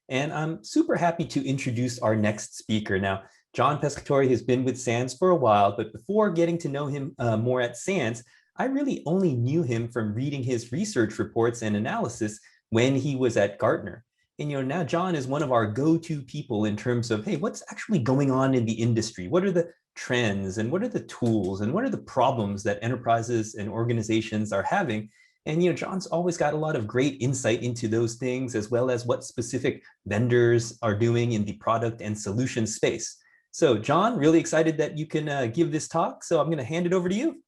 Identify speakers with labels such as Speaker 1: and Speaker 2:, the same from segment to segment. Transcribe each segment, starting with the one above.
Speaker 1: And I'm super happy to introduce our next speaker. Now, John Pescatori has been with SANS for a while, but before getting to know him more at SANS, I really only knew him from reading his research reports and analysis when he was at Gartner. And now John is one of our go-to people in terms of, hey, what's actually going on in the industry? What are the trends and what are the tools and what are the problems that enterprises and organizations are having? And John's always got a lot of great insight into those things, as well as what specific vendors are doing in the product and solution space. So John, really excited that you can give this talk. So I'm going to hand it over to you.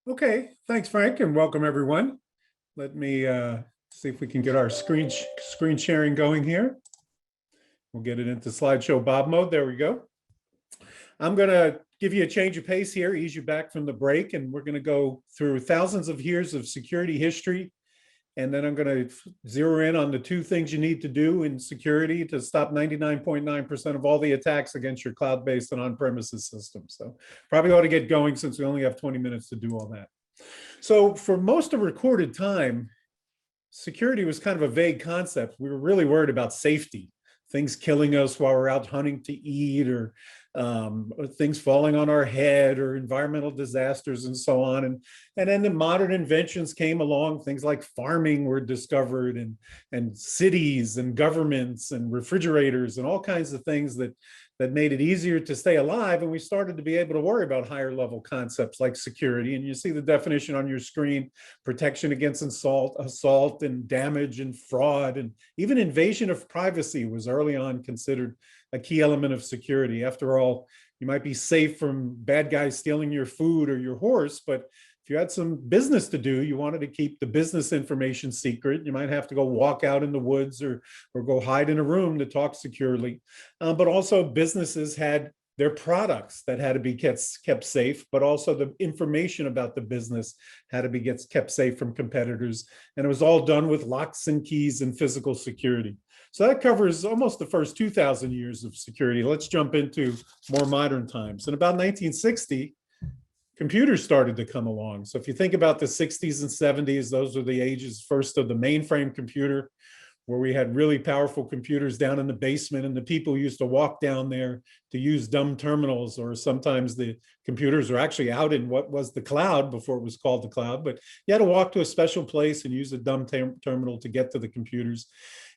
Speaker 2: Okay, thanks, Frank, and welcome everyone. Let me see if we can get our screen sharing going here. We'll get it into slideshow Bob mode. There we go. I'm going to give you a change of pace here, ease you back from the break, and we're going to go through thousands of years of security history. And then I'm going to zero in on the two things you need to do in security to stop 99.9% of all the attacks against your cloud-based and on-premises systems. So probably ought to get going since we only have 20 minutes to do all that. So for most of recorded time, security was kind of a vague concept. We were really worried about safety, things killing us while we're out hunting to eat, or things falling on our head, or environmental disasters and so on. And then the modern inventions came along. Things like farming were discovered, and cities and governments and refrigerators and all kinds of things that made it easier to stay alive. And we started to be able to worry about higher level concepts like security. And you see the definition on your screen: protection against assault and damage and fraud, and even invasion of privacy was early on considered a key element of security. After all, you might be safe from bad guys stealing your food or your horse, but if you had some business to do, you wanted to keep the business information secret, you might have to go walk out in the woods or go hide in a room to talk securely. But also businesses had their products that had to be kept safe, but also the information about the business had to be kept safe from competitors. And it was all done with locks and keys and physical security. So that covers almost the first 2,000 years of security. Let's jump into more modern times. In about 1960, computers started to come along. So if you think about the 60s and 70s, those are the ages first of the mainframe computer, where we had really powerful computers down in the basement, and the people used to walk down there to use dumb terminals, or sometimes the computers were actually out in what was the cloud before it was called the cloud, but you had to walk to a special place and use a dumb terminal to get to the computers.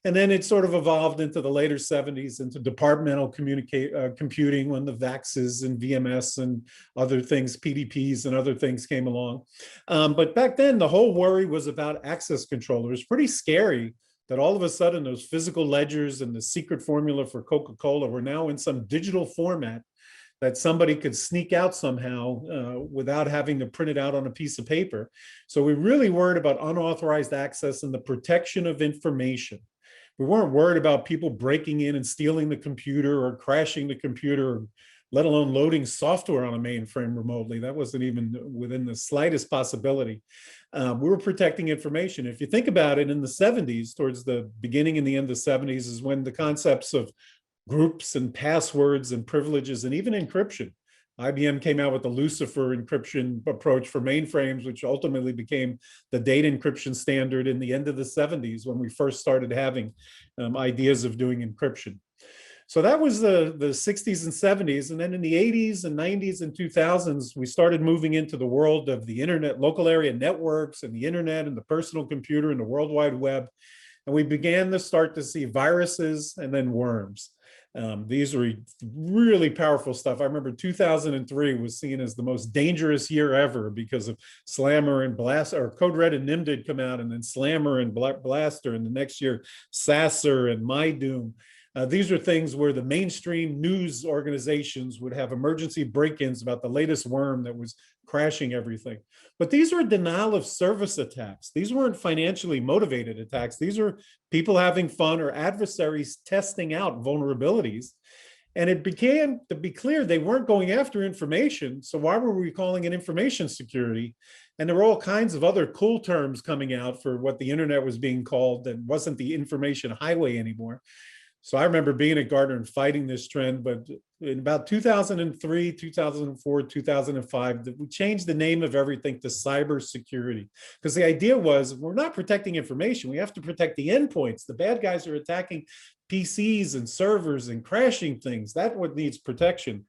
Speaker 2: And then it sort of evolved into the later 70s into departmental computing, when the VAXs and VMS and other things, PDPs and other things came along. But back then, the whole worry was about access control. It was pretty scary that all of a sudden those physical ledgers and the secret formula for Coca-Cola were now in some digital format that somebody could sneak out somehow without having to print it out on a piece of paper. So we really worried about unauthorized access and the protection of information. We weren't worried about people breaking in and stealing the computer or crashing the computer, let alone loading software on a mainframe remotely. That wasn't even within the slightest possibility. We were protecting information. If you think about it, in the 70s, towards the beginning and the end of the 70s, is when the concepts of groups and passwords and privileges and even encryption. IBM came out with the Lucifer encryption approach for mainframes, which ultimately became the data encryption standard in the end of the 70s, when we first started having ideas of doing encryption. So that was the 60s and 70s. And then in the 80s and 90s and 2000s, we started moving into the world of the internet, local area networks, and the internet and the personal computer and the World Wide Web. And we began to start to see viruses and then worms. These were really powerful stuff. I remember 2003 was seen as the most dangerous year ever because of Slammer and Blaster, or Code Red and Nim did come out, and then Slammer and Blaster, and the next year Sasser and MyDoom. These are things where the mainstream news organizations would have emergency break-ins about the latest worm that was crashing everything. But these were denial of service attacks. These weren't financially motivated attacks. These are people having fun or adversaries testing out vulnerabilities. And it began to be clear they weren't going after information. So why were we calling it information security? And there were all kinds of other cool terms coming out for what the internet was being called, and wasn't the information highway anymore. So I remember being at Gartner and fighting this trend, but in about 2003, 2004, 2005, we changed the name of everything to cybersecurity, because the idea was we're not protecting information. We have to protect the endpoints. The bad guys are attacking PCs and servers and crashing things. That's what needs protection.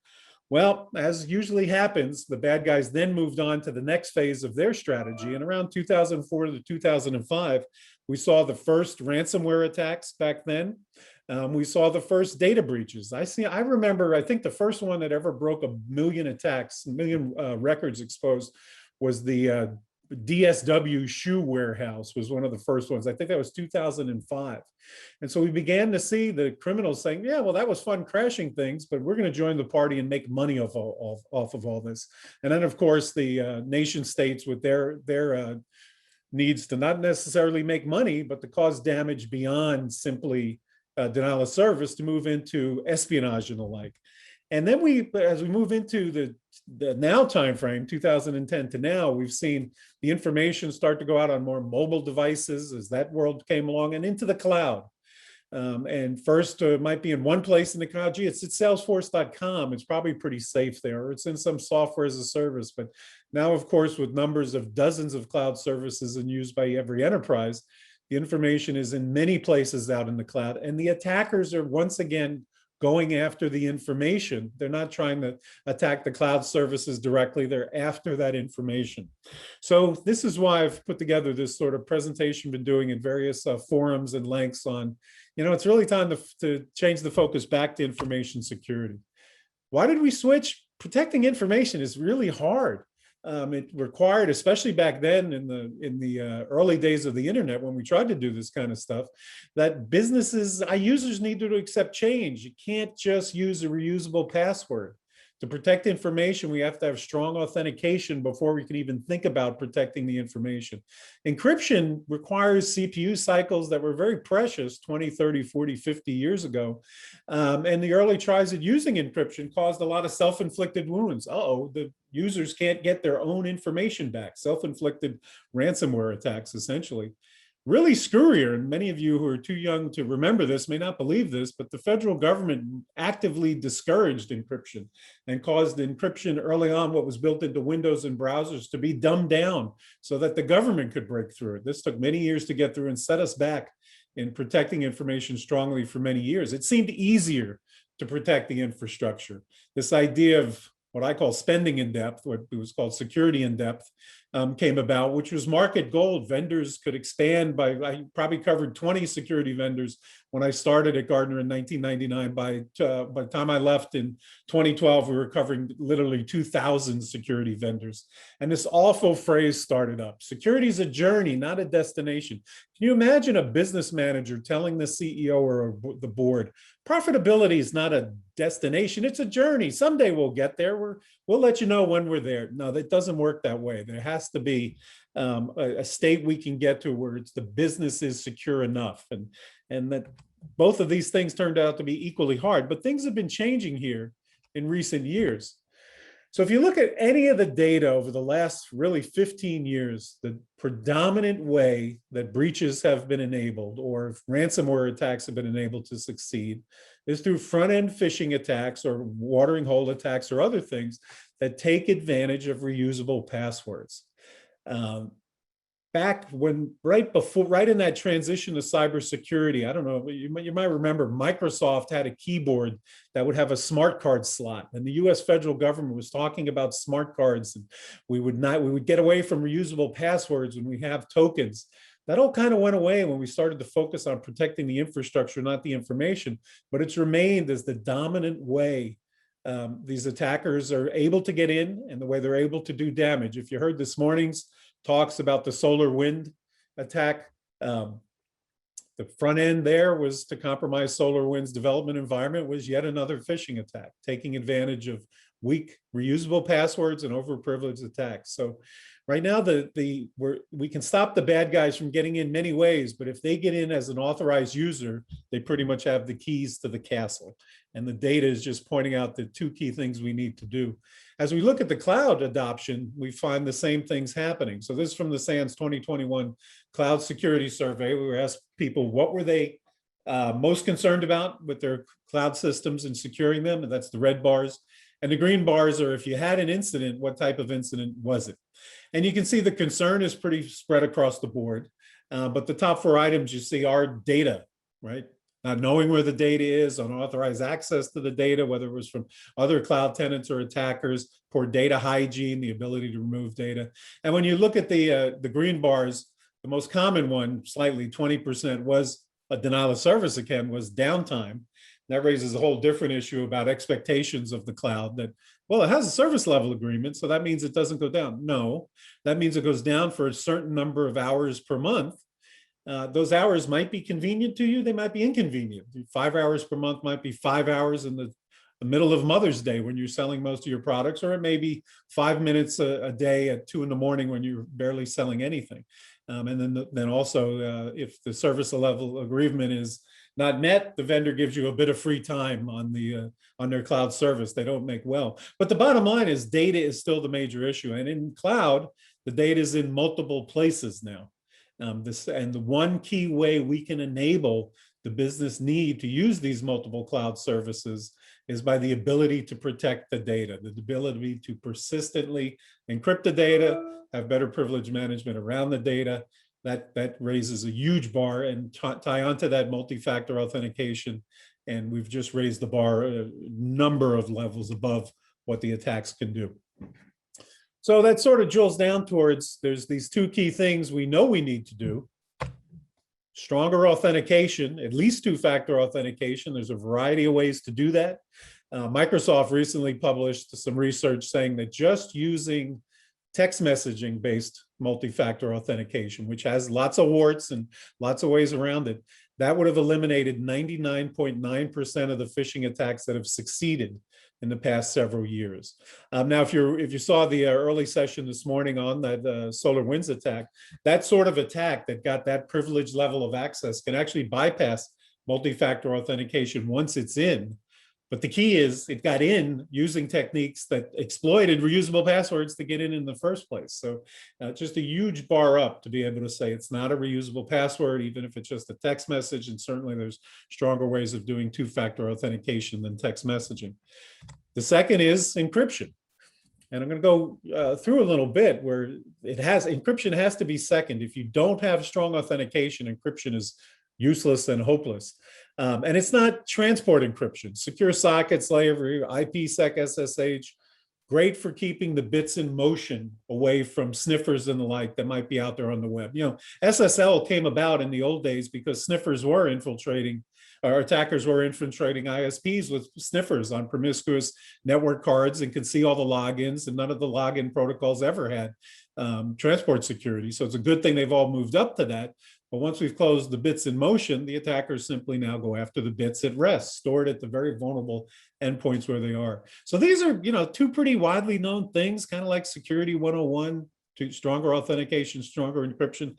Speaker 2: Well, as usually happens, the bad guys then moved on to the next phase of their strategy. And around 2004 to 2005, we saw the first ransomware attacks back then. We saw the first data breaches. I remember, I think the first one that ever broke 1 million attacks, 1 million records exposed, was the DSW shoe warehouse was one of the first ones. I think that was 2005. And so we began to see the criminals saying, yeah, well, that was fun crashing things, but we're going to join the party and make money off of all this. And then, of course, the nation states with their needs to not necessarily make money, but to cause damage beyond simply denial of service, to move into espionage and the like. And then as we move into the now timeframe, 2010 to now, we've seen the information start to go out on more mobile devices as that world came along, and into the cloud. And first, it might be in one place in the cloud. Gee, it's at salesforce.com. It's probably pretty safe there, or it's in some software as a service. But now, of course, with numbers of dozens of cloud services and used by every enterprise, the information is in many places out in the cloud. And the attackers are once again going after the information. They're not trying to attack the cloud services directly. They're after that information. So this is why I've put together this sort of presentation, been doing in various forums and lengths on, it's really time to change the focus back to information security. Why did we switch? Protecting information is really hard. It required, especially back then in the early days of the internet, when we tried to do this kind of stuff, that users need to accept change. You can't just use a reusable password. To protect information, we have to have strong authentication before we can even think about protecting the information. Encryption requires CPU cycles that were very precious 20, 30, 40, 50 years ago. And the early tries at using encryption caused a lot of self-inflicted wounds. The users can't get their own information back. Self-inflicted ransomware attacks, essentially. Really screwier, and many of you who are too young to remember this may not believe this, but the federal government actively discouraged encryption and caused encryption early on, what was built into Windows and browsers, to be dumbed down so that the government could break through it. This took many years to get through and set us back in protecting information strongly for many years. It seemed easier to protect the infrastructure. This idea of what I call spending in depth, what was called security in depth, came about, which was market gold. Vendors could expand I probably covered 20 security vendors when I started at Gartner in 1999. By the time I left in 2012, we were covering literally 2,000 security vendors. And this awful phrase started up: security is a journey, not a destination. Can you imagine a business manager telling the CEO or the board, profitability is not a destination, it's a journey. Someday we'll get there. We'll let you know when we're there. No, that doesn't work that way. There has to be a state we can get to where the business is secure enough. And that both of these things turned out to be equally hard, but things have been changing here in recent years. So if you look at any of the data over the last really 15 years, the predominant way that breaches have been enabled or ransomware attacks have been enabled to succeed is through front-end phishing attacks or watering hole attacks or other things that take advantage of reusable passwords. Back right in that transition to cybersecurity, I don't know, you might remember Microsoft had a keyboard that would have a smart card slot, and the US federal government was talking about smart cards, and we would get away from reusable passwords when we have tokens. That all kind of went away when we started to focus on protecting the infrastructure, not the information, but it's remained as the dominant way these attackers are able to get in and the way they're able to do damage. If you heard this morning's talks about the solar wind attack, the front end there was to compromise SolarWind's development environment, was yet another phishing attack, taking advantage of weak reusable passwords and overprivileged attacks. So right now, we can stop the bad guys from getting in many ways, but if they get in as an authorized user, they pretty much have the keys to the castle. And the data is just pointing out the two key things we need to do. As we look at the cloud adoption, we find the same things happening. So this is from the SANS 2021 Cloud Security Survey. We were asked people, what were they most concerned about with their cloud systems and securing them, and that's the red bars. And the green bars are if you had an incident, what type of incident was it? And you can see the concern is pretty spread across the board. But the top 4 items you see are data, right? Not knowing where the data is, unauthorized access to the data, whether it was from other cloud tenants or attackers, poor data hygiene, the ability to remove data. And when you look at the green bars, the most common one, slightly 20%, was a denial of service again, was downtime. That raises a whole different issue about expectations of the cloud that, well, it has a service level agreement, so that means it doesn't go down. No, that means it goes down for a certain number of hours per month. Those hours might be convenient to you. They might be inconvenient. 5 hours per month might be 5 hours in the middle of Mother's Day when you're selling most of your products, or it may be 5 minutes a day at 2 a.m. when you're barely selling anything. And then also, if the service level agreement is not met, the vendor gives you a bit of free time on their cloud service. They don't make well. But the bottom line is data is still the major issue. And in cloud, the data is in multiple places now. And the one key way we can enable the business need to use these multiple cloud services is by the ability to protect the data, the ability to persistently encrypt the data, have better privilege management around the data. That raises a huge bar, and tie onto that multi-factor authentication. And we've just raised the bar a number of levels above what the attacks can do. So that sort of drills down towards, there's these 2 key things we know we need to do. Stronger authentication, at least 2-factor authentication. There's a variety of ways to do that. Microsoft recently published some research saying that just using text messaging based multi-factor authentication, which has lots of warts and lots of ways around it, that would have eliminated 99.9% of the phishing attacks that have succeeded in the past several years. Now, if you saw the early session this morning on that SolarWinds attack, that sort of attack that got that privileged level of access can actually bypass multi-factor authentication once it's in. But the key is it got in using techniques that exploited reusable passwords to get in the first place. So just a huge bar up to be able to say it's not a reusable password, even if it's just a text message. And certainly there's stronger ways of doing 2-factor authentication than text messaging. The second is encryption. And I'm going to go through a little bit where encryption has to be second. If you don't have strong authentication, encryption is useless and hopeless. And it's not transport encryption. Secure sockets, layer, IPsec, SSH, great for keeping the bits in motion away from sniffers and the like that might be out there on the web. You know, SSL came about in the old days because sniffers were infiltrating, or attackers were infiltrating ISPs with sniffers on promiscuous network cards and could see all the logins, and none of the login protocols ever had transport security. So it's a good thing they've all moved up to that. But once we've closed the bits in motion, the attackers simply now go after the bits at rest, stored at the very vulnerable endpoints where they are. So these are, 2 pretty widely known things, kind of like security 101, to stronger authentication, stronger encryption.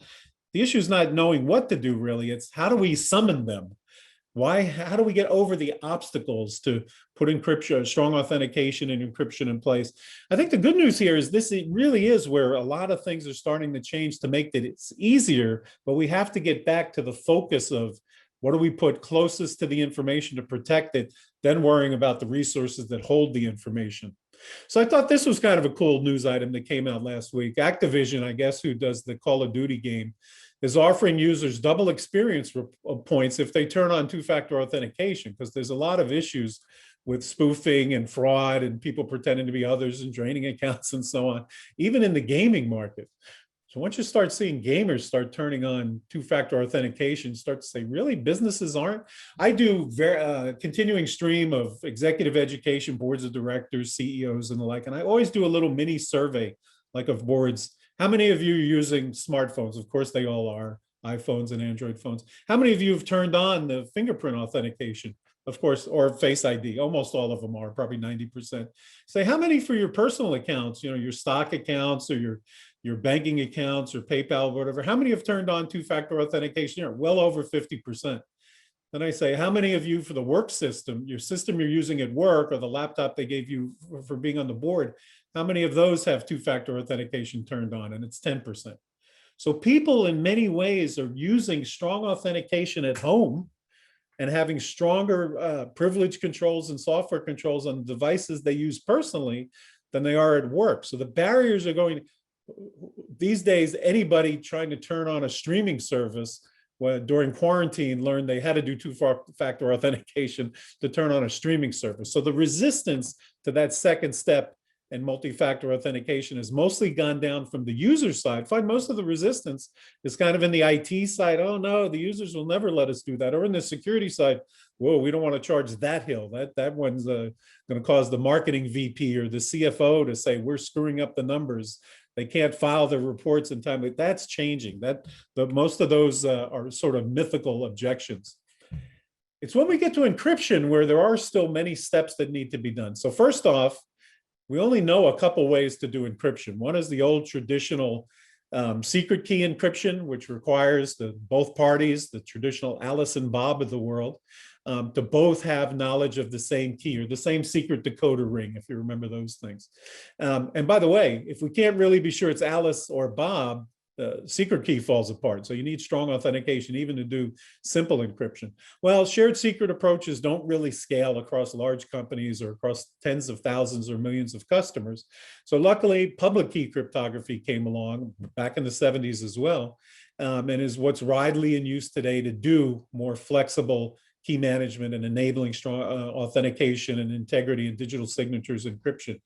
Speaker 2: The issue is not knowing what to do, really. It's how do we summon them? How do we get over the obstacles to put encryption, strong authentication and encryption in place? I think the good news here is it really is where a lot of things are starting to change to make it easier, but we have to get back to the focus of what do we put closest to the information to protect it, then worrying about the resources that hold the information. So I thought this was kind of a cool news item that came out last week. Activision, I guess, who does the Call of Duty game, is offering users double experience points if they turn on 2-factor authentication, because there's a lot of issues with spoofing and fraud and people pretending to be others and draining accounts and so on, even in the gaming market. So once you start seeing gamers start turning on 2-factor authentication, start to say, really, businesses aren't? I do continuing stream of executive education, boards of directors, CEOs and the like, and I always do a little mini survey, like of boards. How many of you are using smartphones? Of course, they all are, iPhones and Android phones. How many of you have turned on the fingerprint authentication? Of course, or Face ID. Almost all of them are, probably 90%. Say, how many for your personal accounts, your stock accounts or your banking accounts or PayPal, whatever? How many have turned on 2-factor authentication? Well over 50%. Then I say, how many of you for the work system, your system you're using at work or the laptop they gave you for being on the board, how many of those have 2-factor authentication turned on? And it's 10%. So people in many ways are using strong authentication at home and having stronger privilege controls and software controls on the devices they use personally than they are at work. So the barriers are going, these days, anybody trying to turn on a streaming service during quarantine learned they had to do two-factor authentication to turn on a streaming service. So the resistance to that second step and multi-factor authentication has mostly gone down from the user side. I find most of the resistance is kind of in the IT side. Oh no, the users will never let us do that. Or in the security side, whoa, we don't want to charge that hill. That one's going to cause the marketing VP or the CFO to say we're screwing up the numbers. They can't file their reports in time. But that's changing. Most of those are sort of mythical objections. It's when we get to encryption where there are still many steps that need to be done. So first off, we only know a couple ways to do encryption. One is the old traditional secret key encryption, which requires both parties, the traditional Alice and Bob of the world, to both have knowledge of the same key or the same secret decoder ring, if you remember those things. And by the way, if we can't really be sure it's Alice or Bob, the secret key falls apart. So you need strong authentication even to do simple encryption. Well, shared secret approaches don't really scale across large companies or across tens of thousands or millions of customers. So luckily, public key cryptography came along back in the 70s as well, and is what's widely in use today to do more flexible key management and enabling strong authentication and integrity and digital signatures encryption.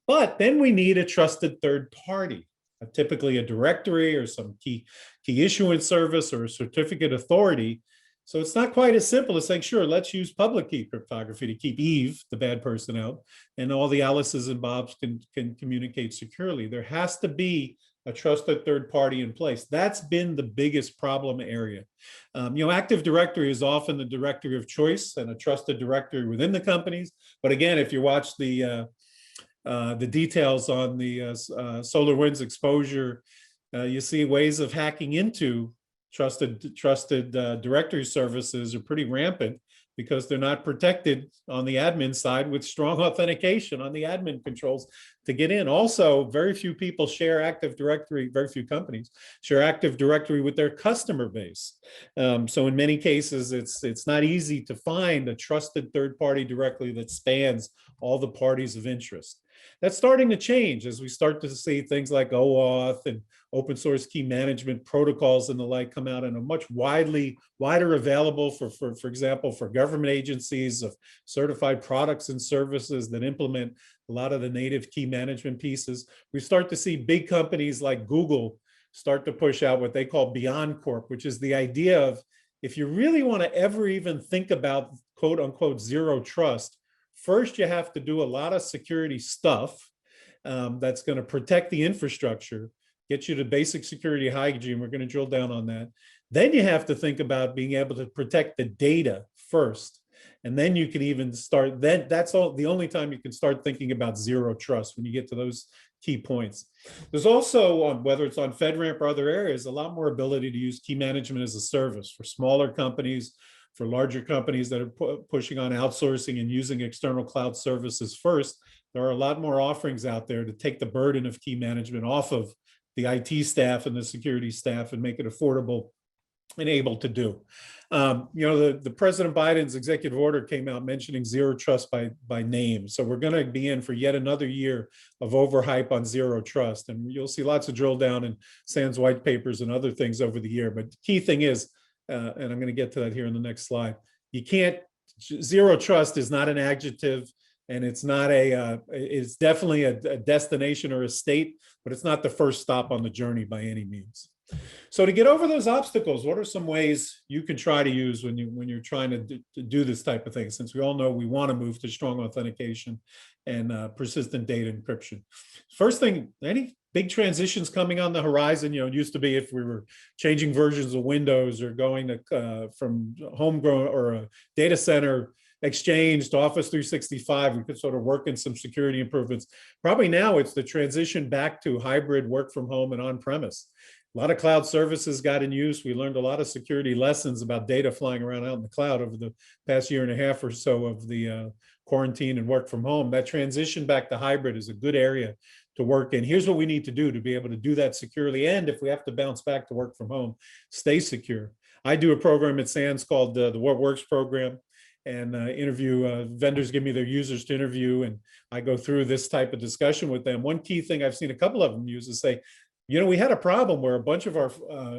Speaker 2: But then we need a trusted third party. Typically a directory or some key issuance service or a certificate authority. So it's not quite as simple as saying, sure, let's use public key cryptography to keep Eve, the bad person, out, and all the Alices and Bobs can communicate securely. There has to be a trusted third party in place. That's been the biggest problem area. Active Directory is often the directory of choice and a trusted directory within the companies. But again, if you watch the details on the SolarWinds exposure, you see ways of hacking into trusted directory services are pretty rampant because they're not protected on the admin side with strong authentication on the admin controls to get in. Also, very few people share Active Directory, very few companies share Active Directory with their customer base. So in many cases, it's not easy to find a trusted third party directly that spans all the parties of interest. That's starting to change as we start to see things like OAuth and open source key management protocols and the like come out and are much wider available for example, for government agencies of certified products and services that implement a lot of the native key management pieces. We start to see big companies like Google start to push out what they call Beyond Corp, which is the idea of if you really want to ever even think about quote unquote zero trust, first, you have to do a lot of security stuff that's going to protect the infrastructure, get you to basic security hygiene. We're going to drill down on that. Then you have to think about being able to protect the data first. And then you can even start, that's the only time you can start thinking about zero trust when you get to those key points. There's also, whether it's on FedRAMP or other areas, a lot more ability to use key management as a service for smaller companies, for larger companies that are pushing on outsourcing and using external cloud services first. There are a lot more offerings out there to take the burden of key management off of the IT staff and the security staff and make it affordable and able to do. The President Biden's executive order came out mentioning zero trust by name. So we're going to be in for yet another year of overhype on zero trust. And you'll see lots of drill down in SANS white papers and other things over the year. But the key thing is, and I'm going to get to that here in the next slide, zero trust is not an adjective, and it's not it's definitely a destination or a state, but it's not the first stop on the journey by any means. So to get over those obstacles, what are some ways you can try to use when you're trying to do this type of thing? Since we all know we want to move to strong authentication and persistent data encryption. First thing, any big transitions coming on the horizon? It used to be if we were changing versions of Windows or going to from homegrown or a data center Exchange to Office 365, we could sort of work in some security improvements. Probably now it's the transition back to hybrid work from home and on premise. A lot of cloud services got in use. We learned a lot of security lessons about data flying around out in the cloud over the past year and a half or so of the quarantine and work from home. That transition back to hybrid is a good area to work in. Here's what we need to do to be able to do that securely. And if we have to bounce back to work from home, stay secure. I do a program at SANS called the What Works program, and interview vendors give me their users to interview, and I go through this type of discussion with them. One key thing I've seen a couple of them use is say, you know, we had a problem where a bunch of our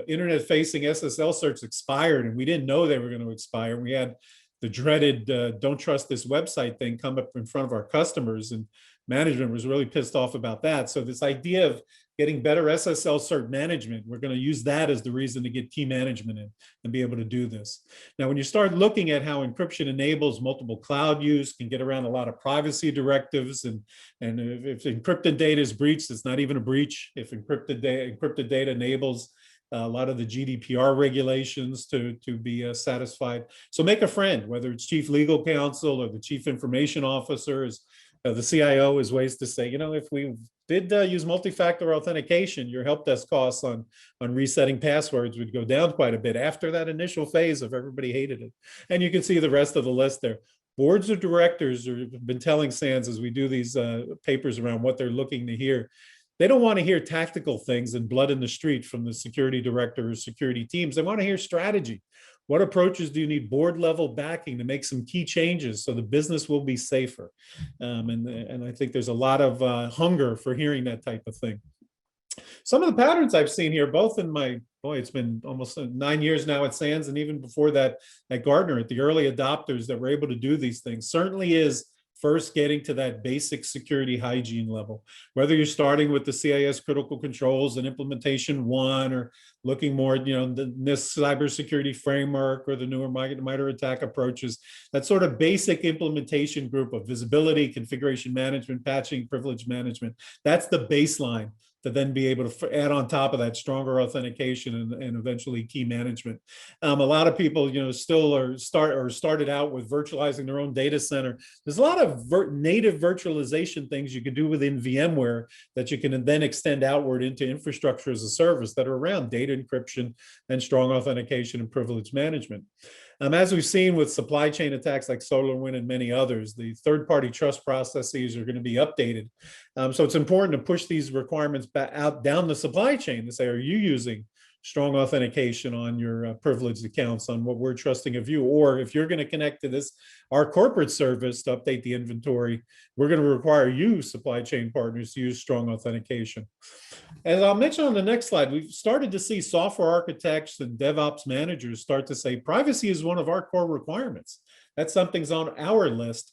Speaker 2: internet-facing SSL certs expired, and we didn't know they were going to expire. We had the dreaded "don't trust this website" thing come up in front of our customers, and management was really pissed off about that. So this idea of getting better SSL cert management, we're going to use that as the reason to get key management in and be able to do this. Now, when you start looking at how encryption enables multiple cloud use, can get around a lot of privacy directives, and if encrypted data is breached, it's not even a breach. If encrypted data enables a lot of the GDPR regulations to be satisfied. So make a friend, whether it's chief legal counsel or the chief information officer, the CIO, is ways to say, you know, if we did use multi-factor authentication, your help desk costs on resetting passwords would go down quite a bit after that initial phase of everybody hated it. And you can see the rest of the list there. Boards of directors have been telling SANS as we do these papers around what they're looking to hear. They don't want to hear tactical things and blood in the street from the security director or security teams. They want to hear strategy. What approaches do you need board level backing to make some key changes so the business will be safer? And I think there's a lot of hunger for hearing that type of thing. Some of the patterns I've seen here, both in my, it's been almost 9 years now at SANS, and even before that at Gartner, at the early adopters that were able to do these things, certainly is first getting to that basic security hygiene level. Whether you're starting with the CIS critical controls and implementation 1, or looking more, you know, this cybersecurity framework or the newer MITRE ATT&CK approaches, that sort of basic implementation group of visibility, configuration management, patching, privilege management, that's the baseline to then be able to add on top of that stronger authentication and eventually key management. A lot of people, you know, still started out with virtualizing their own data center. There's a lot of native virtualization things you can do within VMware that you can then extend outward into infrastructure as a service that are around data encryption and strong authentication and privilege management. As we've seen with supply chain attacks like SolarWinds and many others, the third-party trust processes are going to be updated. So it's important to push these requirements back out down the supply chain to say, are you using strong authentication on your privileged accounts on what we're trusting of you? Or if you're going to connect to this, our corporate service to update the inventory, we're going to require you, supply chain partners, to use strong authentication. As I'll mention on the next slide, we've started to see software architects and DevOps managers start to say privacy is one of our core requirements. That's something's on our list.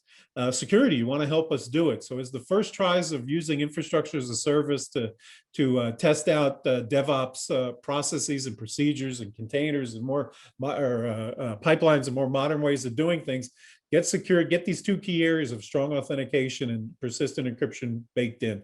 Speaker 2: Security, you want to help us do it. So as the first tries of using infrastructure as a service to test out DevOps processes and procedures and containers and more pipelines and more modern ways of doing things, get secure, get these 2 key areas of strong authentication and persistent encryption baked in.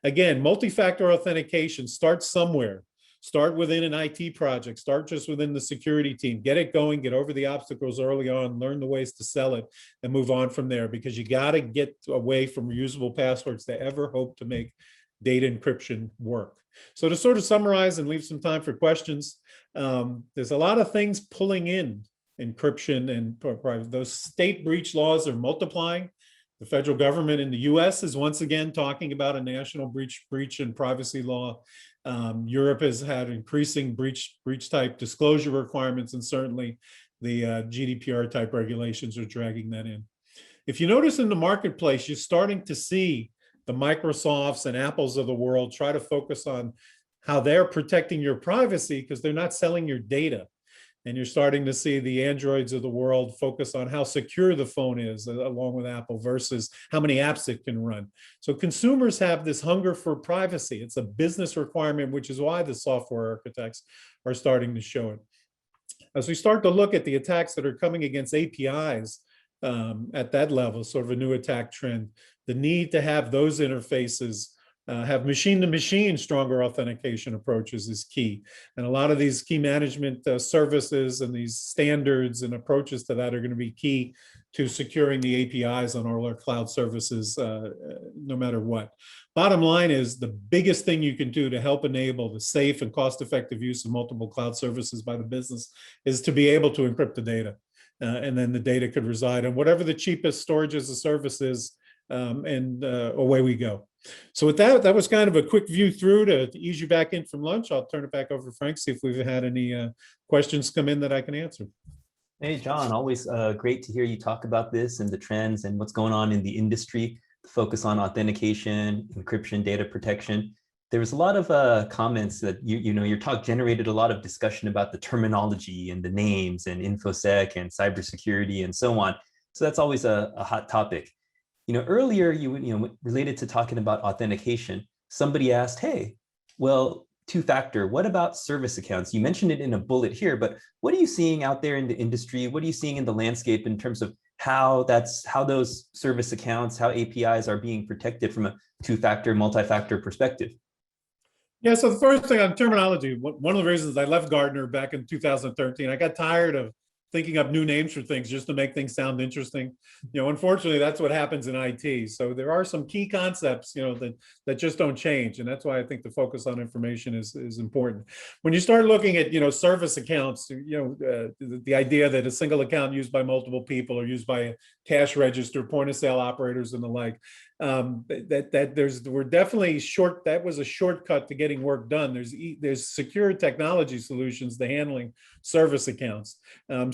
Speaker 2: Again, multi-factor authentication starts somewhere. Start within an IT project, start just within the security team, get it going, get over the obstacles early on, learn the ways to sell it, and move on from there, because you got to get away from reusable passwords to ever hope to make data encryption work. So to sort of summarize and leave some time for questions, there's a lot of things pulling in encryption, and those state breach laws are multiplying. The federal government in the US is once again talking about a national breach and privacy law. Europe has had increasing breach type disclosure requirements, and certainly the GDPR type regulations are dragging that in. If you notice in the marketplace, you're starting to see the Microsofts and Apples of the world try to focus on how they're protecting your privacy because they're not selling your data. And you're starting to see the Androids of the world focus on how secure the phone is, along with Apple, versus how many apps it can run. So consumers have this hunger for privacy. It's a business requirement, which is why the software architects are starting to show it. As we start to look at the attacks that are coming against APIs at that level, sort of a new attack trend, the need to have those interfaces have machine-to-machine stronger authentication approaches is key. And a lot of these key management services and these standards and approaches to that are going to be key to securing the APIs on all our cloud services, no matter what. Bottom line is the biggest thing you can do to help enable the safe and cost-effective use of multiple cloud services by the business is to be able to encrypt the data. And then the data could reside on whatever the cheapest storage as a service is, and away we go. So with that, that was kind of a quick view through to ease you back in from lunch. I'll turn it back over to Frank, see if we've had any questions come in that I can answer.
Speaker 1: Hey, John, always great to hear you talk about this and the trends and what's going on in the industry, the focus on authentication, encryption, data protection. There was a lot of comments that your talk generated a lot of discussion about the terminology and the names and InfoSec and cybersecurity and so on. So that's always a hot topic. Earlier related to talking about authentication, somebody asked, hey, well, two-factor, what about service accounts? You mentioned it in a bullet here, but what are you seeing out there in the industry? What are you seeing in the landscape in terms of how those service accounts, how APIs are being protected from a two-factor, multi-factor perspective?
Speaker 2: Yeah, so the first thing on terminology, one of the reasons I left Gartner back in 2013, I got tired of thinking up new names for things just to make things sound interesting. Unfortunately, that's what happens in IT. So there are some key concepts, that just don't change. And that's why I think the focus on information is important. When you start looking at, service accounts, the idea that a single account used by multiple people or used by a cash register, point of sale operators and the like, we're definitely short. That was a shortcut to getting work done. There's secure technology solutions to handling service accounts.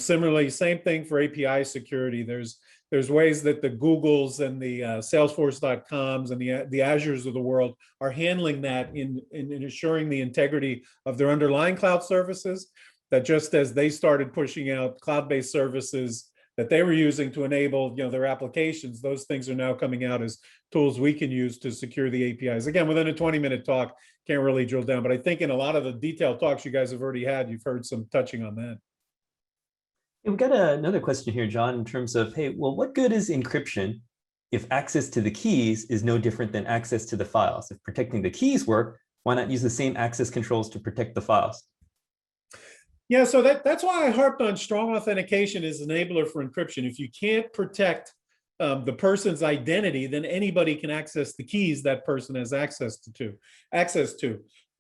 Speaker 2: Similarly, same thing for API security. There's ways that the Googles and the Salesforce.coms and the Azures of the world are handling that in ensuring the integrity of their underlying cloud services. That just as they started pushing out cloud-based services that they were using to enable their applications, those things are now coming out as tools we can use to secure the APIs. Again, within a 20-minute talk, can't really drill down, but I think in a lot of the detailed talks you guys have already had, you've heard some touching on that.
Speaker 1: We've got another question here, John, in terms of, hey, well, what good is encryption if access to the keys is no different than access to the files? If protecting the keys work, why not use the same access controls to protect the files?
Speaker 2: Yeah, so that's why I harped on strong authentication as an enabler for encryption. If you can't protect the person's identity, then anybody can access the keys that person has access to.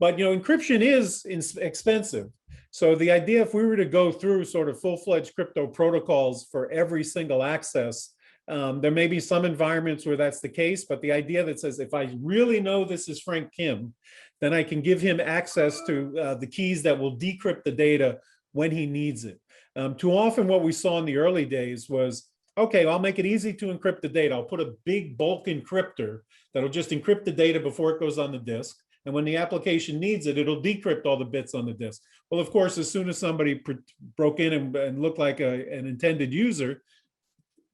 Speaker 2: But encryption is expensive. So the idea, if we were to go through sort of full-fledged crypto protocols for every single access, there may be some environments where that's the case, but the idea that says, if I really know this is Frank Kim, then I can give him access to the keys that will decrypt the data when he needs it. Too often what we saw in the early days was, okay, I'll make it easy to encrypt the data. I'll put a big bulk encryptor that'll just encrypt the data before it goes on the disk. And when the application needs it, it'll decrypt all the bits on the disk. Well, of course, as soon as somebody broke in and looked like an intended user,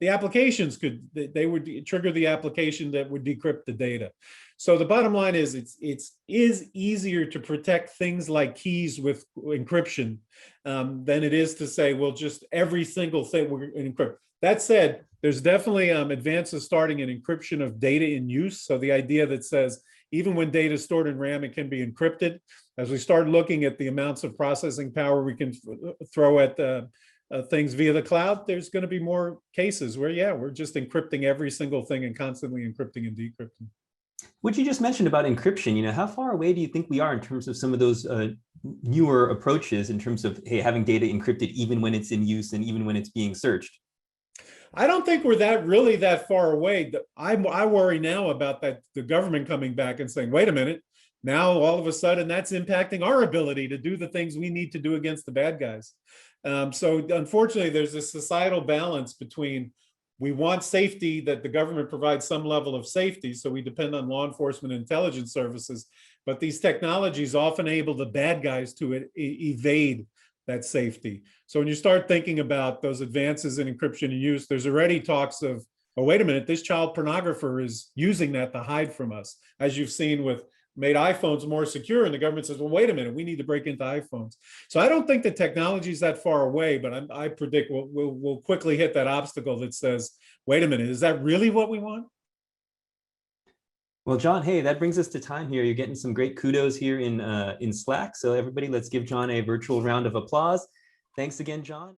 Speaker 2: the applications they would trigger the application that would decrypt the data. So the bottom line is it is easier to protect things like keys with encryption than it is to say, well, just every single thing we're going to encrypt. That said, there's definitely advances starting in encryption of data in use. So the idea that says, even when data is stored in RAM, it can be encrypted. As we start looking at the amounts of processing power we can throw at things via the cloud, there's going to be more cases where, yeah, we're just encrypting every single thing and constantly encrypting and decrypting.
Speaker 1: What you just mentioned about encryption, how far away do you think we are in terms of some of those newer approaches in terms of, hey, having data encrypted even when it's in use and even when it's being searched?
Speaker 2: I don't think we're really that far away. I worry now about the government coming back and saying, wait a minute, now all of a sudden that's impacting our ability to do the things we need to do against the bad guys. So unfortunately, there's a societal balance between we want safety, that the government provides some level of safety, so we depend on law enforcement and intelligence services, but these technologies often enable the bad guys to evade that safety. So when you start thinking about those advances in encryption and use, there's already talks of, oh, wait a minute, this child pornographer is using that to hide from us, as you've seen with made iPhones more secure, and the government says, well, wait a minute, we need to break into iPhones. So I don't think the technology is that far away, but I predict we'll quickly hit that obstacle that says, wait a minute, is that really what we want?
Speaker 1: Well, John, hey, that brings us to time here. You're getting some great kudos here in Slack. So everybody, let's give John a virtual round of applause. Thanks again, John.